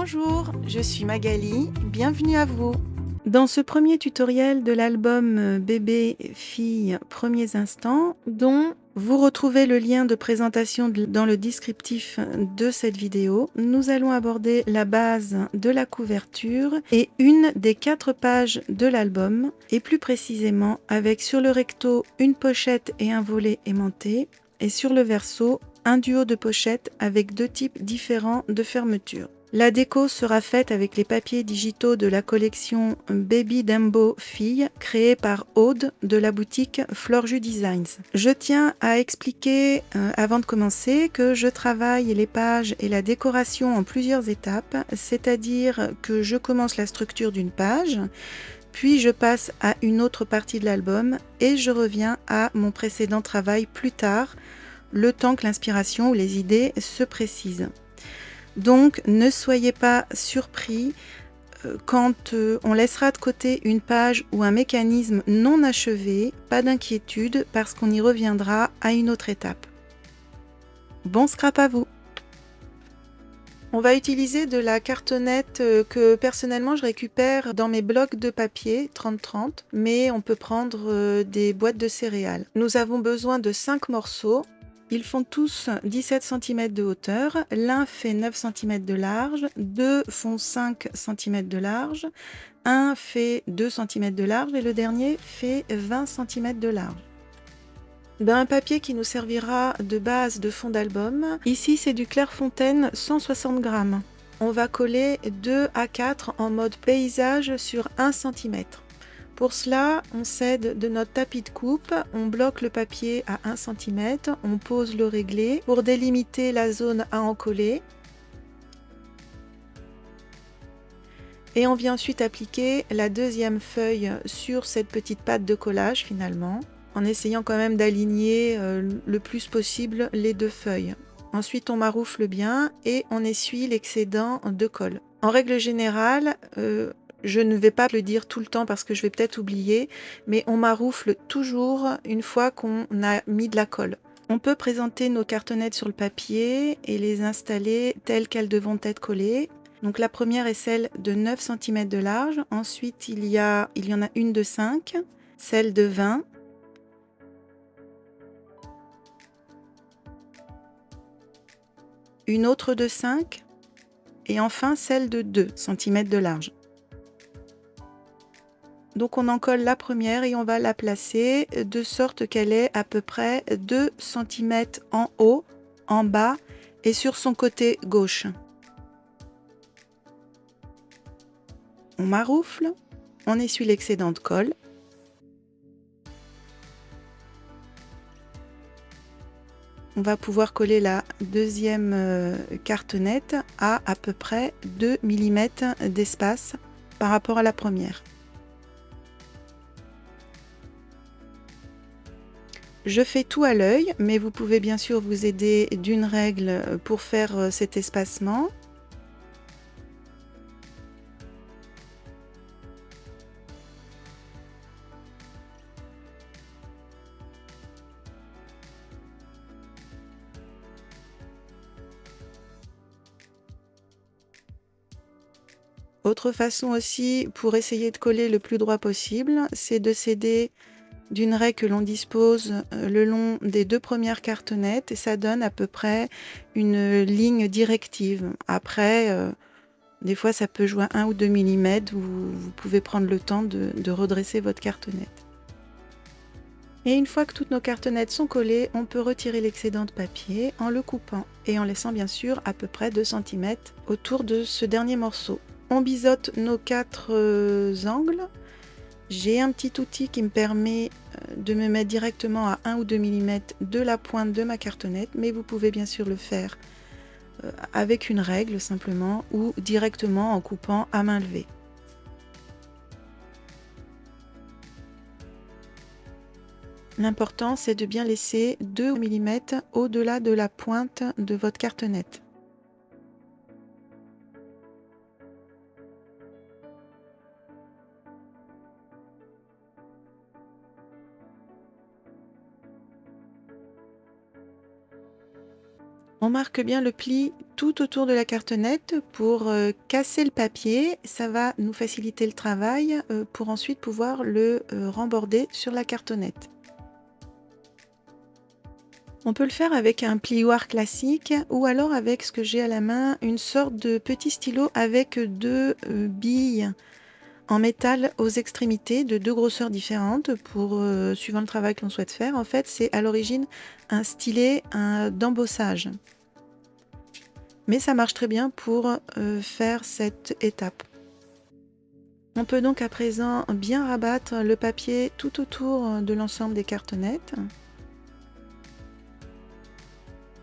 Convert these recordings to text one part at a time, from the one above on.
Bonjour, je suis Magali, bienvenue à vous. Dans ce premier tutoriel de l'album Bébé, Fille, Premiers Instants, dont vous retrouvez le lien de présentation dans le descriptif de cette vidéo, nous allons aborder la base de la couverture et une des 4 pages de l'album, et plus précisément avec sur le recto une pochette et un volet aimanté, et sur le verso un duo de pochettes avec 2 types différents de fermeture. La déco sera faite avec les papiers digitaux de la collection Baby Dumbo Fille, créée par Aude de la boutique Florju Designs. Je tiens à expliquer avant de commencer que je travaille les pages et la décoration en plusieurs étapes, c'est-à-dire que je commence la structure d'une page, puis je passe à une autre partie de l'album et je reviens à mon précédent travail plus tard, le temps que l'inspiration ou les idées se précisent. Donc ne soyez pas surpris quand on laissera de côté une page ou un mécanisme non achevé, pas d'inquiétude parce qu'on y reviendra à une autre étape. Bon scrap à vous! On va utiliser de la cartonnette que personnellement je récupère dans mes blocs de papier 30-30, mais on peut prendre des boîtes de céréales. Nous avons besoin de 5 morceaux. Ils font tous 17 cm de hauteur, l'un fait 9 cm de large, 2 font 5 cm de large, un fait 2 cm de large et le dernier fait 20 cm de large. D'un papier qui nous servira de base de fond d'album, ici c'est du Clairefontaine 160 g. On va coller 2 à 4 en mode paysage sur 1 cm. Pour cela, on s'aide de notre tapis de coupe, on bloque le papier à 1 cm, on pose le réglé pour délimiter la zone à encoller. Et on vient ensuite appliquer la deuxième feuille sur cette petite pâte de collage finalement, en essayant quand même d'aligner le plus possible les 2 feuilles. Ensuite, on maroufle bien et on essuie l'excédent de colle. En règle générale, je ne vais pas le dire tout le temps parce que je vais peut-être oublier, mais on maroufle toujours une fois qu'on a mis de la colle. On peut présenter nos cartonnettes sur le papier et les installer telles qu'elles devront être collées. Donc la première est celle de 9 cm de large, ensuite il y en a une de 5, celle de 20, une autre de 5 et enfin celle de 2 cm de large. Donc on encolle la première et on va la placer de sorte qu'elle ait à peu près 2 cm en haut, en bas et sur son côté gauche. On maroufle, on essuie l'excédent de colle. On va pouvoir coller la deuxième cartonnette à peu près 2 mm d'espace par rapport à la première. Je fais tout à l'œil, mais vous pouvez bien sûr vous aider d'une règle pour faire cet espacement. Autre façon aussi pour essayer de coller le plus droit possible, c'est de s'aider d'une raie que l'on dispose le long des 2 premières cartonnettes et ça donne à peu près une ligne directive. Après, des fois ça peut jouer 1 ou 2 mm, vous pouvez prendre le temps de redresser votre cartonnette. Et une fois que toutes nos cartonnettes sont collées, on peut retirer l'excédent de papier en le coupant et en laissant bien sûr à peu près 2 cm autour de ce dernier morceau. On biseaute nos 4 angles. J'ai un petit outil qui me permet de me mettre directement à 1 ou 2 mm de la pointe de ma cartonnette, mais vous pouvez bien sûr le faire avec une règle simplement ou directement en coupant à main levée. L'important c'est de bien laisser 2 mm au-delà de la pointe de votre cartonnette. On marque bien le pli tout autour de la cartonnette pour casser le papier. Ça va nous faciliter le travail pour ensuite pouvoir le remborder sur la cartonnette. On peut le faire avec un plioir classique ou alors avec ce que j'ai à la main, une sorte de petit stylo avec deux billes en métal aux extrémités de deux grosseurs différentes pour suivant le travail que l'on souhaite faire. En fait, c'est à l'origine un stylet d'embossage. Mais ça marche très bien pour faire cette étape. On peut donc à présent bien rabattre le papier tout autour de l'ensemble des cartonnettes.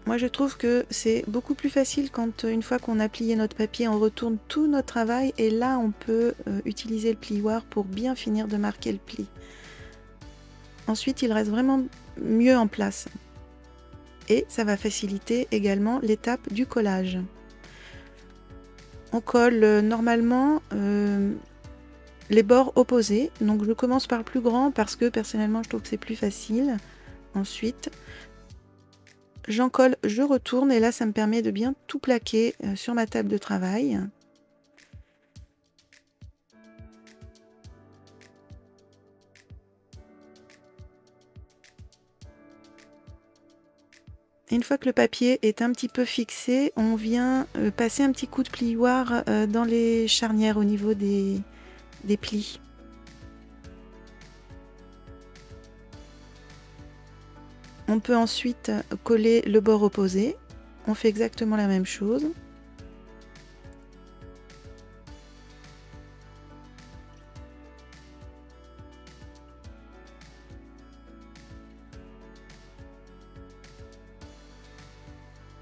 Moi, je trouve que c'est beaucoup plus facile quand, une fois qu'on a plié notre papier, on retourne tout notre travail et là, on peut utiliser le plioir pour bien finir de marquer le pli. Ensuite, il reste vraiment mieux en place. Et ça va faciliter également l'étape du collage. On colle normalement les bords opposés. Donc, je commence par le plus grand parce que personnellement, je trouve que c'est plus facile. Ensuite, j'en colle, je retourne et là ça me permet de bien tout plaquer sur ma table de travail. Et une fois que le papier est un petit peu fixé, on vient passer un petit coup de plioir dans les charnières au niveau des plis. On peut ensuite coller le bord opposé. On fait exactement la même chose.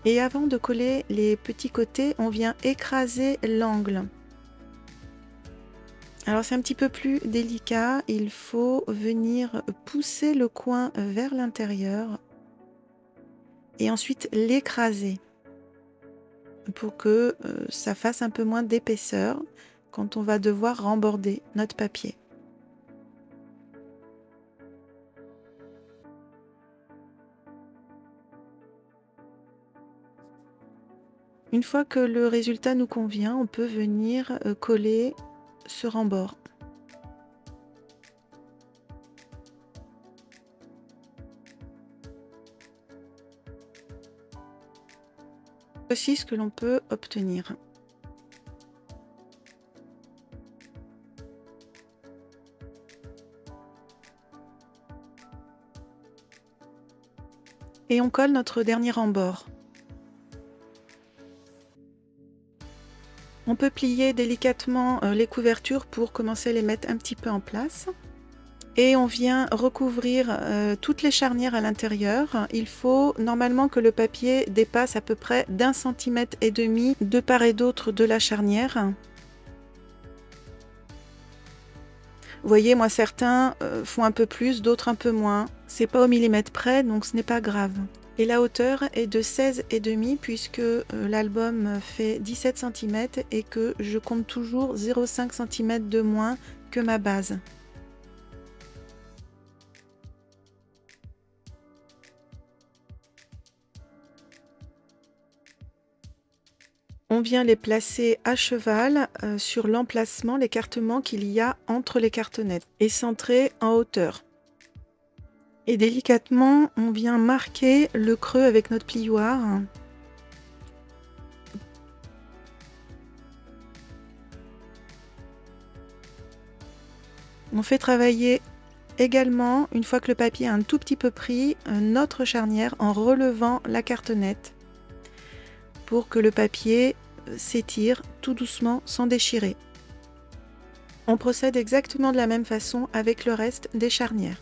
Et avant de coller les petits côtés, on vient écraser l'angle. Alors c'est un petit peu plus délicat, il faut venir pousser le coin vers l'intérieur et ensuite l'écraser pour que ça fasse un peu moins d'épaisseur quand on va devoir remborder notre papier. Une fois que le résultat nous convient, on peut venir coller ce rembord. Voici ce que l'on peut obtenir. Et on colle notre dernier rembord. On peut plier délicatement les couvertures pour commencer à les mettre un petit peu en place. Et on vient recouvrir toutes les charnières à l'intérieur. Il faut normalement que le papier dépasse à peu près d'1,5 cm de part et d'autre de la charnière. Vous voyez, moi certains font un peu plus, d'autres un peu moins. C'est pas au millimètre près, donc ce n'est pas grave. Et la hauteur est de 16,5 puisque l'album fait 17 cm et que je compte toujours 0,5 cm de moins que ma base. On vient les placer à cheval sur l'emplacement, l'écartement qu'il y a entre les cartonnettes et centré en hauteur. Et délicatement, on vient marquer le creux avec notre plioir. On fait travailler également, une fois que le papier a un tout petit peu pris, notre charnière en relevant la cartonnette pour que le papier s'étire tout doucement sans déchirer. On procède exactement de la même façon avec le reste des charnières.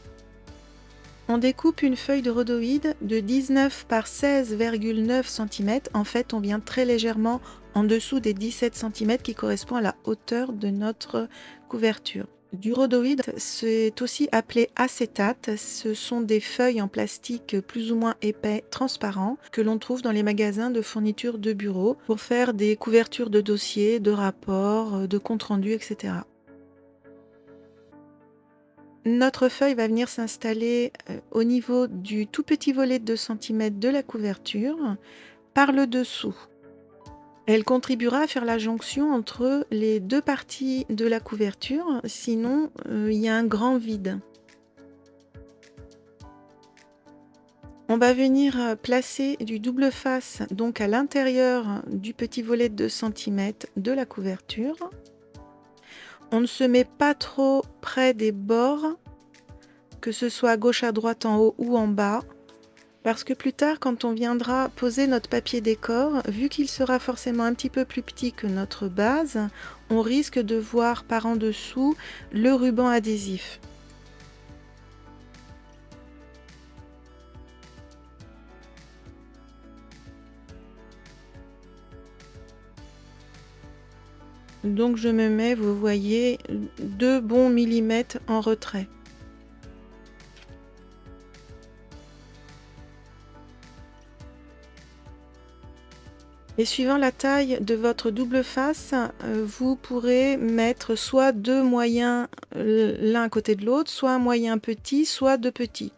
On découpe une feuille de rhodoïde de 19 par 16,9 cm. En fait, on vient très légèrement en dessous des 17 cm qui correspond à la hauteur de notre couverture. Du rhodoïde, c'est aussi appelé acétate. Ce sont des feuilles en plastique plus ou moins épais, transparents, que l'on trouve dans les magasins de fourniture de bureau pour faire des couvertures de dossiers, de rapports, de comptes rendus, etc. Notre feuille va venir s'installer au niveau du tout petit volet de 2 cm de la couverture par le dessous. Elle contribuera à faire la jonction entre les deux parties de la couverture, sinon il y a un grand vide. On va venir placer du double face donc à l'intérieur du petit volet de 2 cm de la couverture. On ne se met pas trop près des bords, que ce soit à gauche, à droite, en haut ou en bas, parce que plus tard, quand on viendra poser notre papier décor, vu qu'il sera forcément un petit peu plus petit que notre base, on risque de voir par en dessous le ruban adhésif. Donc je me mets, vous voyez, 2 bons millimètres en retrait. Et suivant la taille de votre double face, vous pourrez mettre soit 2 moyens l'un à côté de l'autre, soit un moyen petit, soit 2 petits.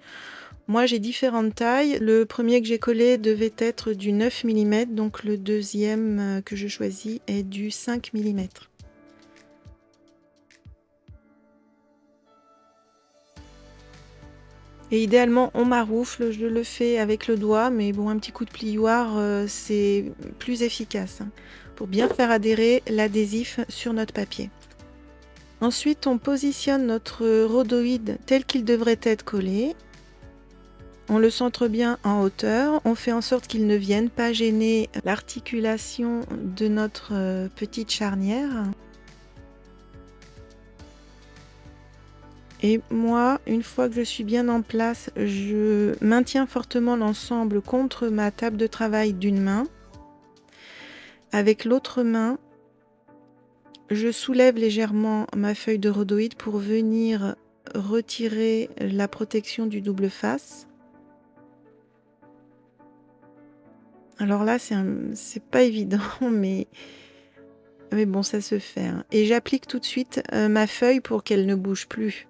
Moi j'ai différentes tailles. Le premier que j'ai collé devait être du 9 mm, donc le deuxième que je choisis est du 5 mm. Et idéalement on maroufle, je le fais avec le doigt, mais bon, un petit coup de plioir c'est plus efficace pour bien faire adhérer l'adhésif sur notre papier. Ensuite on positionne notre rhodoïde tel qu'il devrait être collé. On le centre bien en hauteur, on fait en sorte qu'il ne vienne pas gêner l'articulation de notre petite charnière. Et moi, une fois que je suis bien en place, je maintiens fortement l'ensemble contre ma table de travail d'une main. Avec l'autre main, je soulève légèrement ma feuille de rhodoïde pour venir retirer la protection du double face. Alors là, c'est pas évident, mais bon, ça se fait, hein. Et j'applique tout de suite ma feuille pour qu'elle ne bouge plus.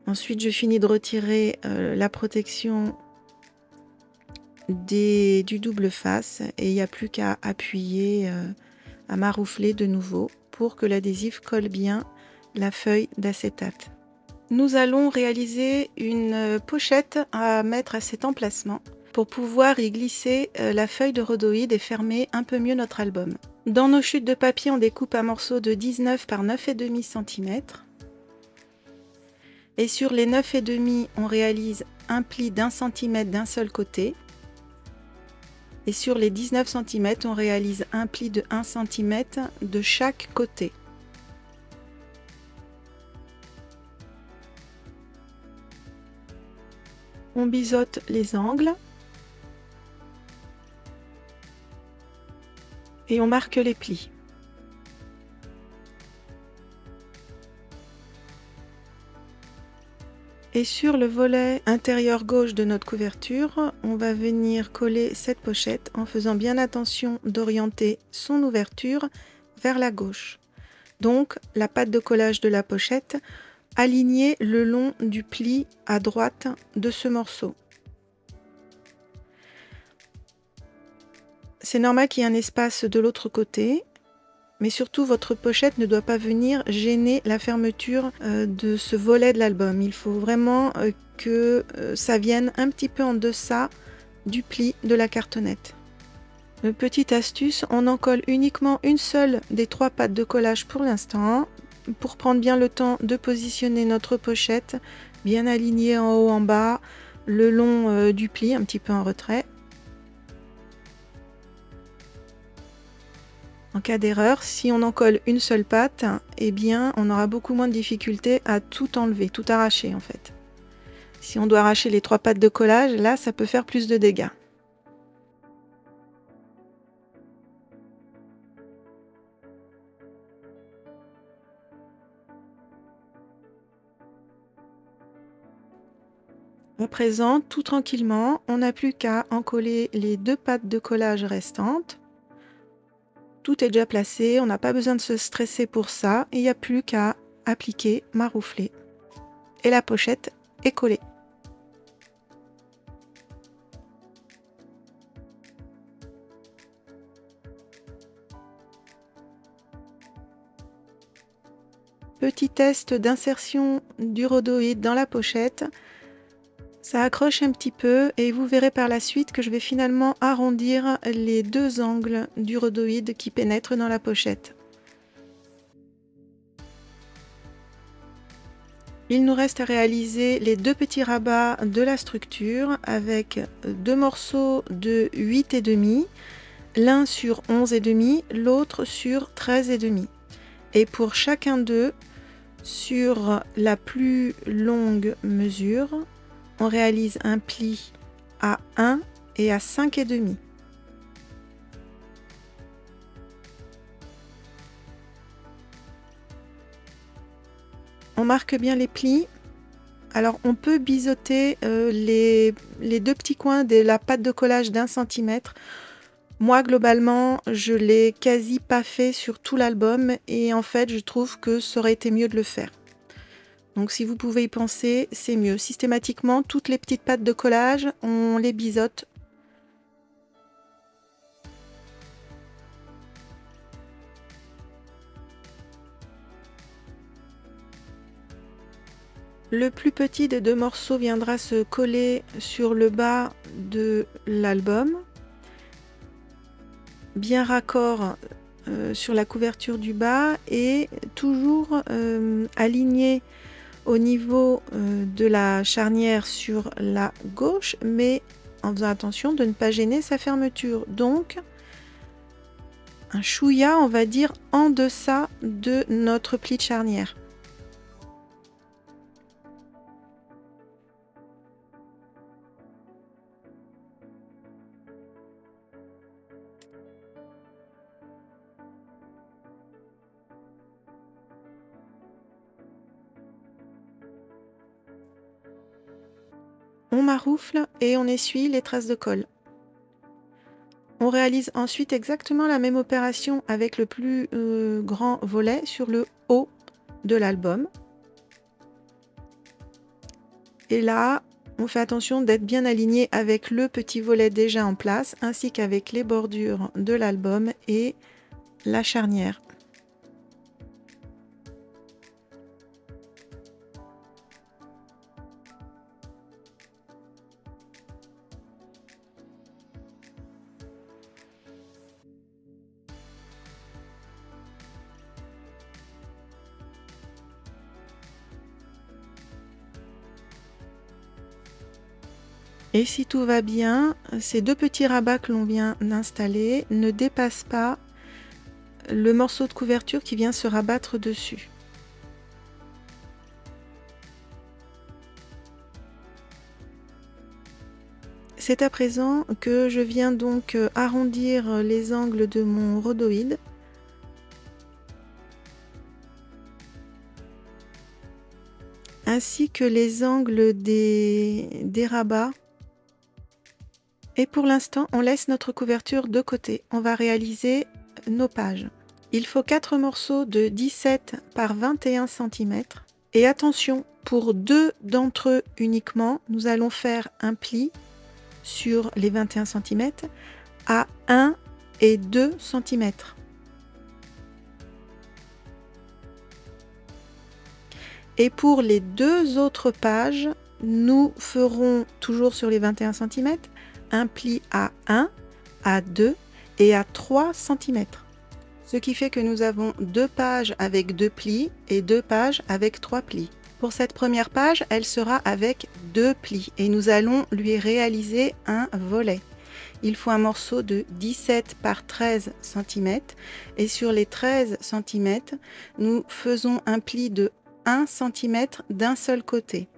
Ensuite, je finis de retirer la protection du double face et il n'y a plus qu'à appuyer, à maroufler de nouveau pour que l'adhésif colle bien la feuille d'acétate. Nous allons réaliser une pochette à mettre à cet emplacement pour pouvoir y glisser la feuille de rhodoïde et fermer un peu mieux notre album. Dans nos chutes de papier, on découpe un morceau de 19 par 9,5 cm. Et sur les 9,5, on réalise un pli d'1 cm d'un seul côté. Et sur les 19 cm, on réalise un pli de 1 cm de chaque côté. On biseaute les angles. Et on marque les plis. Et sur le volet intérieur gauche de notre couverture, on va venir coller cette pochette en faisant bien attention d'orienter son ouverture vers la gauche. Donc la pâte de collage de la pochette alignée le long du pli à droite de ce morceau. C'est normal qu'il y ait un espace de l'autre côté. Mais surtout, votre pochette ne doit pas venir gêner la fermeture de ce volet de l'album. Il faut vraiment que ça vienne un petit peu en deçà du pli de la cartonnette. Petite astuce, on en colle uniquement une seule des 3 pattes de collage pour l'instant, pour prendre bien le temps de positionner notre pochette, bien alignée en haut, en bas, le long du pli, un petit peu en retrait. En cas d'erreur, si on en colle une seule patte, eh bien, on aura beaucoup moins de difficulté à tout enlever, tout arracher en fait. Si on doit arracher les 3 pattes de collage, là, ça peut faire plus de dégâts. À présent, tout tranquillement, on n'a plus qu'à en coller les 2 pattes de collage restantes. Tout est déjà placé, on n'a pas besoin de se stresser pour ça. Il n'y a plus qu'à appliquer, maroufler. Et la pochette est collée. Petit test d'insertion du rhodoïde dans la pochette. Ça accroche un petit peu et vous verrez par la suite que je vais finalement arrondir les deux angles du rhodoïde qui pénètrent dans la pochette. Il nous reste à réaliser les deux petits rabats de la structure avec deux morceaux de 8,5, l'un sur 11,5, l'autre sur 13,5. Et pour chacun d'eux, sur la plus longue mesure, on réalise un pli à 1 et à 5,5. On marque bien les plis. Alors on peut biseauter les deux petits coins de la pâte de collage d'1 centimètre. Moi globalement je l'ai quasi pas fait sur tout l'album et en fait je trouve que ça aurait été mieux de le faire. Donc si vous pouvez y penser, c'est mieux. Systématiquement, toutes les petites pattes de collage, on les biseaute. Le plus petit des deux morceaux viendra se coller sur le bas de l'album, bien raccord sur la couverture du bas et toujours aligné au niveau de la charnière sur la gauche, mais en faisant attention de ne pas gêner sa fermeture. Donc, un chouïa, on va dire, en deçà de notre pli de charnière. On maroufle et on essuie les traces de colle. On réalise ensuite exactement la même opération avec le plus grand volet sur le haut de l'album. Et là, on fait attention d'être bien aligné avec le petit volet déjà en place, ainsi qu'avec les bordures de l'album et la charnière. Et si tout va bien, ces deux petits rabats que l'on vient d'installer ne dépassent pas le morceau de couverture qui vient se rabattre dessus. C'est à présent que je viens donc arrondir les angles de mon rhodoïde. Ainsi que les angles des rabats. Et pour l'instant, on laisse notre couverture de côté. On va réaliser nos pages. Il faut 4 morceaux de 17 par 21 cm. Et attention, pour 2 d'entre eux uniquement, nous allons faire un pli sur les 21 cm à 1 et 2 cm. Et pour les 2 autres pages, nous ferons toujours sur les 21 cm un pli à 1, à 2 et à 3 cm. Ce qui fait que nous avons 2 pages avec 2 plis et 2 pages avec 3 plis. Pour cette première page, elle sera avec 2 plis et nous allons lui réaliser un volet. Il faut un morceau de 17 par 13 cm et sur les 13 cm, nous faisons un pli de 1 cm d'un seul côté.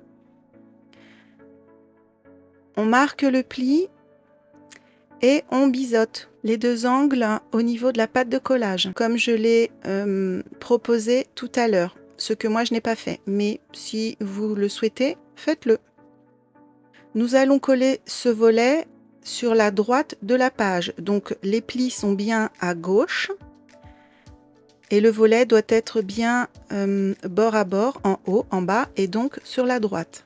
On marque le pli et on biseaute les 2 angles au niveau de la pâte de collage, comme je l'ai proposé tout à l'heure, ce que moi je n'ai pas fait, mais si vous le souhaitez, faites-le. Nous allons coller ce volet sur la droite de la page, donc les plis sont bien à gauche et le volet doit être bien bord à bord, en haut, en bas et donc sur la droite.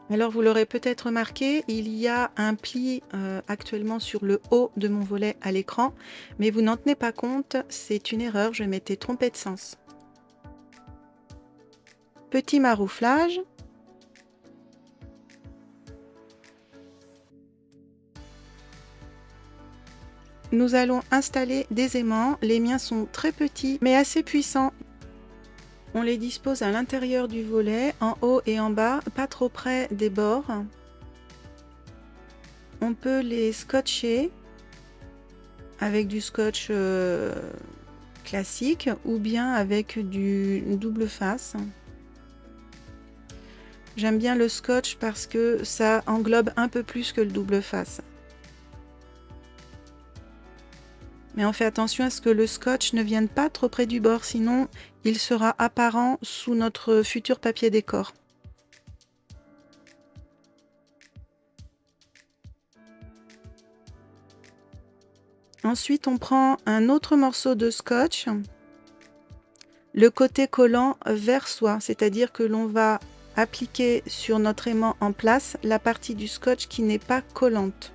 Alors vous l'aurez peut-être remarqué, il y a un pli actuellement sur le haut de mon volet à l'écran, mais vous n'en tenez pas compte, c'est une erreur, je m'étais trompée de sens. Petit marouflage. Nous allons installer des aimants. Les miens sont très petits mais assez puissants. On les dispose à l'intérieur du volet, en haut et en bas, pas trop près des bords. On peut les scotcher avec du scotch classique ou bien avec du double face. J'aime bien le scotch parce que ça englobe un peu plus que le double face. Mais on fait attention à ce que le scotch ne vienne pas trop près du bord, sinon il sera apparent sous notre futur papier décor. Ensuite, on prend un autre morceau de scotch, le côté collant vers soi, c'est-à-dire que l'on va appliquer sur notre aimant en place la partie du scotch qui n'est pas collante.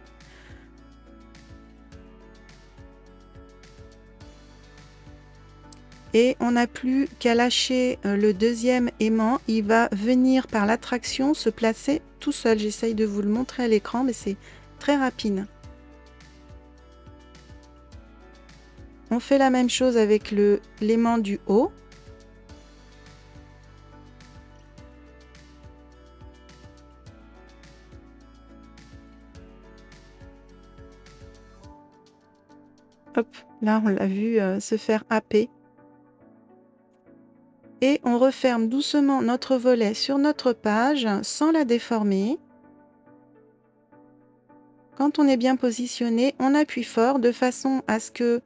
Et on n'a plus qu'à lâcher le deuxième aimant, il va venir par l'attraction se placer tout seul. J'essaye de vous le montrer à l'écran, mais c'est très rapide. On fait la même chose avec l'aimant du haut. Hop, là on l'a vu se faire happer. Et on referme doucement notre volet sur notre page sans la déformer. Quand on est bien positionné, on appuie fort de façon à ce que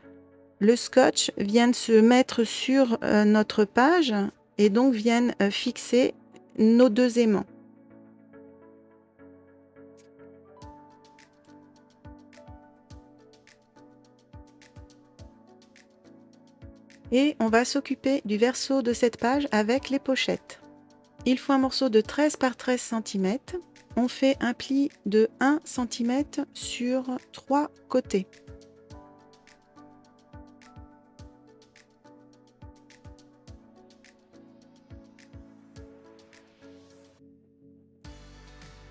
le scotch vienne se mettre sur notre page et donc vienne fixer nos deux aimants. Et on va s'occuper du verso de cette page avec les pochettes. Il faut un morceau de 13 par 13 cm. On fait un pli de 1 cm sur 3 côtés.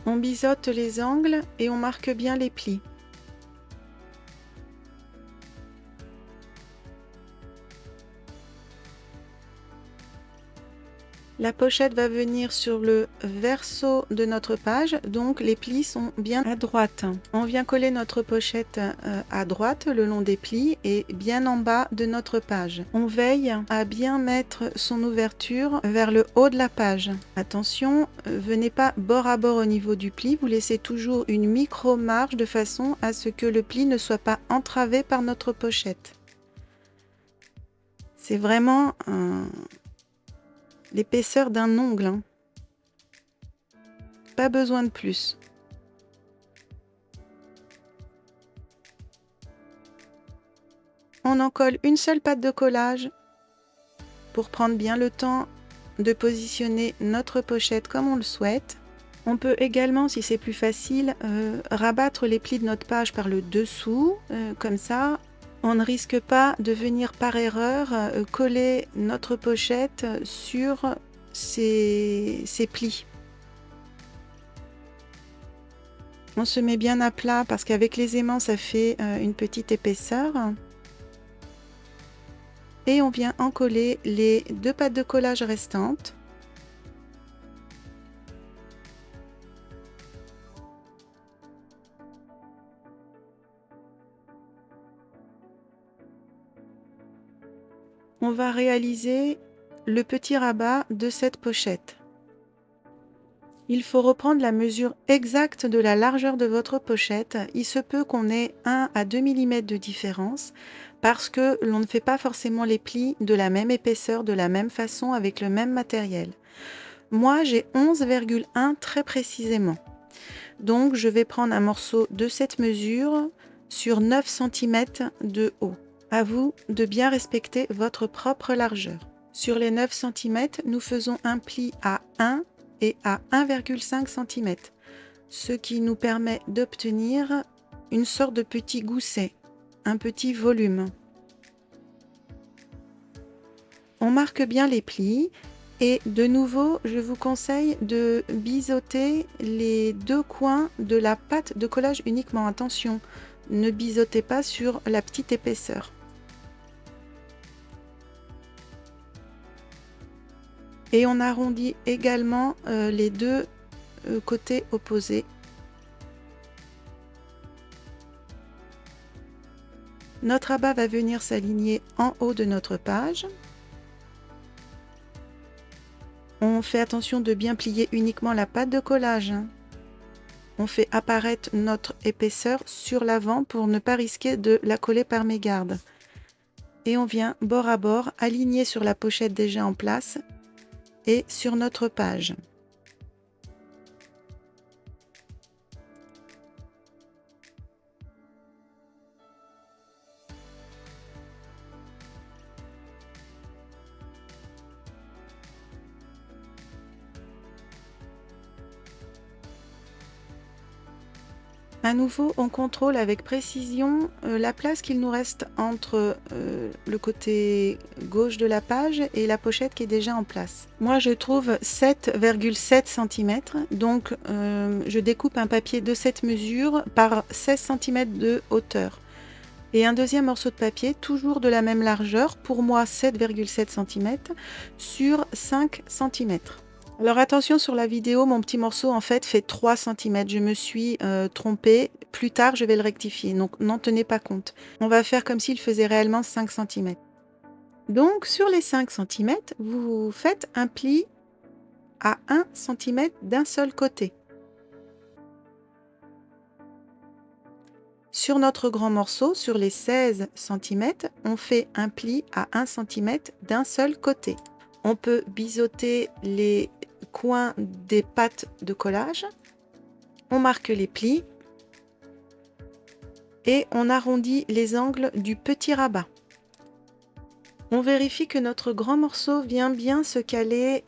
On biseaute les angles et on marque bien les plis. La pochette va venir sur le verso de notre page, donc les plis sont bien à droite. On vient coller notre pochette à droite le long des plis et bien en bas de notre page. On veille à bien mettre son ouverture vers le haut de la page. Attention, venez pas bord à bord au niveau du pli, vous laissez toujours une micro marge de façon à ce que le pli ne soit pas entravé par notre pochette. C'est vraiment l'épaisseur d'un ongle, hein. Pas besoin de plus. On en colle une seule patte de collage pour prendre bien le temps de positionner notre pochette comme on le souhaite. On peut également, si c'est plus facile, rabattre les plis de notre page par le dessous, comme ça on ne risque pas de venir par erreur coller notre pochette sur ces plis. On se met bien à plat parce qu'avec les aimants ça fait une petite épaisseur. Et on vient encoller les 2 pattes de collage restantes. On va réaliser le petit rabat de cette pochette. Il faut reprendre la mesure exacte de la largeur de votre pochette. Il se peut qu'on ait 1 à 2 mm de différence parce que l'on ne fait pas forcément les plis de la même épaisseur, de la même façon, avec le même matériel. Moi, j'ai 11,1 très précisément. Donc, je vais prendre un morceau de cette mesure sur 9 cm de haut. À vous de bien respecter votre propre largeur. Sur les 9 cm, nous faisons un pli à 1 et à 1,5 cm, ce qui nous permet d'obtenir une sorte de petit gousset, un petit volume. On marque bien les plis Et de nouveau, je vous conseille de biseauter les deux coins de la pâte de collage uniquement. Attention, ne biseautez pas sur la petite épaisseur. Et on arrondit également les deux côtés opposés. Notre rabat va venir s'aligner en haut de notre page. On fait attention de bien plier uniquement la pâte de collage. On fait apparaître notre épaisseur sur l'avant pour ne pas risquer de la coller par mégarde. Et on vient bord à bord aligner sur la pochette déjà en place et sur notre page. À nouveau, on contrôle avec précision la place qu'il nous reste entre le côté gauche de la page et la pochette qui est déjà en place. Moi, je trouve 7,7 cm, donc je découpe un papier de cette mesure par 16 cm de hauteur. Et un deuxième morceau de papier, toujours de la même largeur, pour moi 7,7 cm, sur 5 cm. Alors attention, sur la vidéo, mon petit morceau en fait fait 3 cm. Je me suis trompée. Plus tard, je vais le rectifier. Donc n'en tenez pas compte. On va faire comme s'il faisait réellement 5 cm. Donc sur les 5 cm, vous faites un pli à 1 cm d'un seul côté. Sur notre grand morceau, sur les 16 cm, on fait un pli à 1 cm d'un seul côté. On peut biseauter les coins des pattes de collage. On marque les plis et on arrondit les angles du petit rabat. On vérifie que notre grand morceau vient bien se caler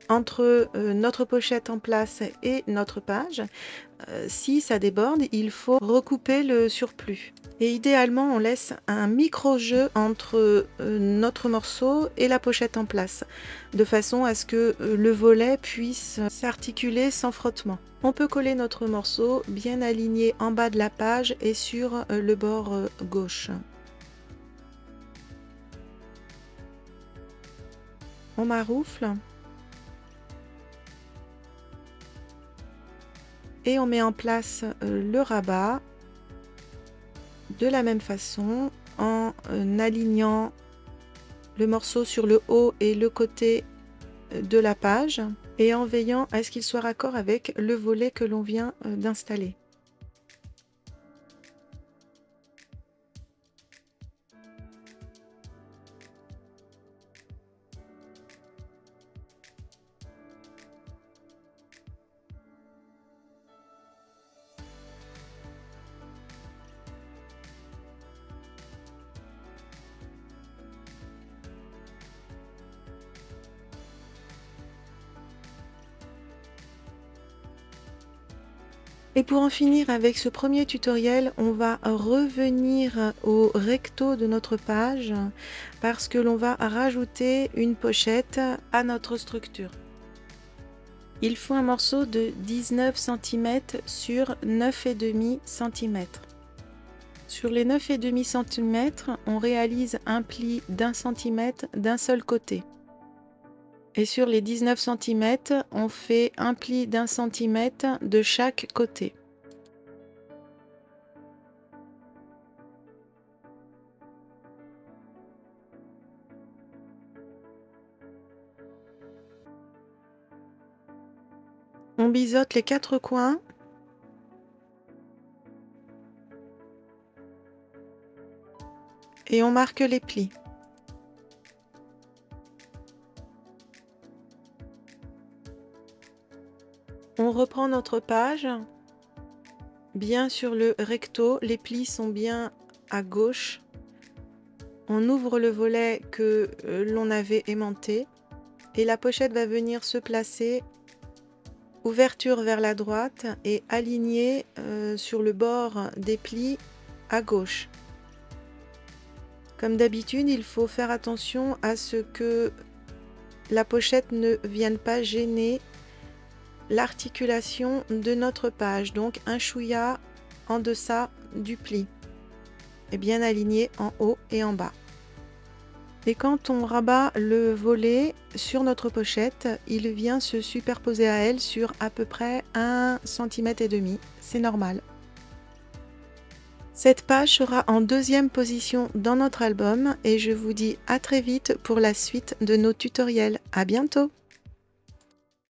entre notre pochette en place et notre page. Si ça déborde, il faut recouper le surplus. Et idéalement, on laisse un micro-jeu entre notre morceau et la pochette en place, de façon à ce que le volet puisse s'articuler sans frottement. On peut coller notre morceau bien aligné en bas de la page et sur le bord gauche. On maroufle. Et on met en place le rabat de la même façon en alignant le morceau sur le haut et le côté de la page et en veillant à ce qu'il soit raccord avec le volet que l'on vient d'installer. Et pour en finir avec ce premier tutoriel, on va revenir au recto de notre page parce que l'on va rajouter une pochette à notre structure. Il faut un morceau de 19 cm sur 9,5 cm. Sur les 9,5 cm, on réalise un pli d'1 cm d'un seul côté. Et sur les 19 cm, on fait un pli d'1 cm de chaque côté. On biseaute les 4 coins. Et on marque les plis. On reprend notre page, bien sur le recto, les plis sont bien à gauche. On ouvre le volet que l'on avait aimanté et la pochette va venir se placer, ouverture vers la droite et alignée sur le bord des plis à gauche. Comme d'habitude, il faut faire attention à ce que la pochette ne vienne pas gêner l'articulation de notre page. Donc un chouïa en deçà du pli et bien aligné en haut et en bas. Et quand on rabat le volet sur notre pochette, il vient se superposer à elle sur à peu près 1,5 cm. C'est normal. Cette page sera en deuxième position dans notre album et je vous dis à très vite pour la suite de nos tutoriels. À bientôt!